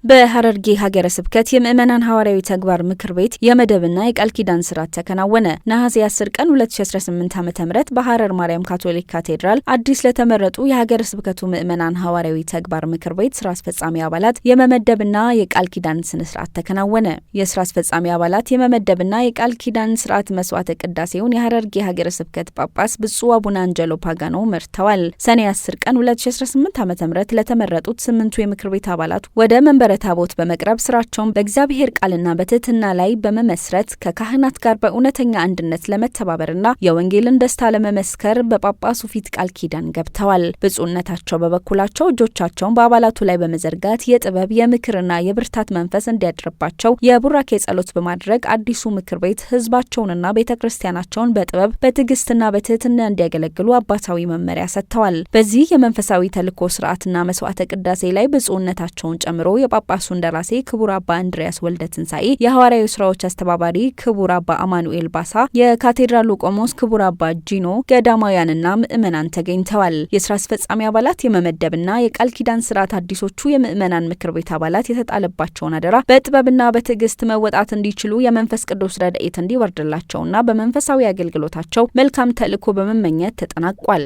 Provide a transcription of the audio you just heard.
በሐረርጌ ሀገረ ስብከት የምእመናን ሐዋርያዊ ተግባር ምክር ቤት የመደብና የቃል ኪዳን ስርዓት ተከናወነ። ነሐሴ 10 ቀን 2018 ዓ.ም በሐረር ማርያም ካቶሊክ ካቴድራል አዲስ ለተመረጡ የሀገረ ስብከቱ ምእመናን ሐዋርያዊ ተግባር ምክር ቤት ስራ አስፈጻሚ አባላት የመመደብና የቃል ኪዳን ስነ ስርዓት ተከናወነ። የስራ አስፈጻሚ አባላት የመመደብና የቃል ኪዳን ስርዓት መስዋዕተ ቅዳሴውን የሐረርጌ ሀገረ ስብከት ጳጳስ ብፁዕ አቡነ አንጀሎ ፓጋኖ መርተዋል። ሰኔ 10 ቀን 2018 ዓ.ም ለተመረጡት 8ቱ የምክር ቤት አባላት ወደ መንበረ ታቦት በመቅረብ ስራቸውን በእግዚአብሔር ቃልና በትህትና ላይ በመመስረት ከካህናት ጋር በእውነተኛ አንድነት ለመተባበርና የወንጌልን ደስታ ለመመስከር በጳጳሱ ፊት ቃል ኪዳን ገብተዋል። ብፁዕነታቸው በበኩላቸው እጆቻቸውን በአባላቱ ላይ በመዘርጋት የጥበብ የምክርና የብርታት መንፈስ እንዲያድርባቸው የቡራኬ ጸሎት በማድረግ አዲሱ ምክር ቤት ህዝባቸውንና ቤተ ክርስቲያናቸውን በጥበብ በትዕግስትና በትህትና እንዲያገለግሉ አባታዊ መመሪያ ሰጥተዋል። በዚህ የመንፈሳዊ ተልእኮ ስርዓትና መስዋዕተ ቅዳሴ ላይ ብፁዕነታቸውን ጨምሮ ጳጳሱ እንደራሴ ክቡር አባ እንድሪያስ ወልደ ትንሳኤ፣ የሐዋርያዊ ስራዎች አስተባባሪ ክቡር አባ አማኑኤል ባሳ፣ የካቴድራሉ ቆሞስ ክቡር አባ ጂኖ፣ ገዳማውያንና ምእመናን ተገኝተዋል። የስራ አስፈጻሚ አባላት የመመደብና የቃል ኪዳን ስርዓት አዲሶቹ የምእመናን ምክር ቤት አባላት የተጣለባቸውን አደራ በጥበብና በትዕግስት መወጣት እንዲችሉ የመንፈስ ቅዱስ ረድኤት እንዲወርድላቸውና በመንፈሳዊ አገልግሎታቸው መልካም ተልእኮ በመመኘት ተጠናቋል።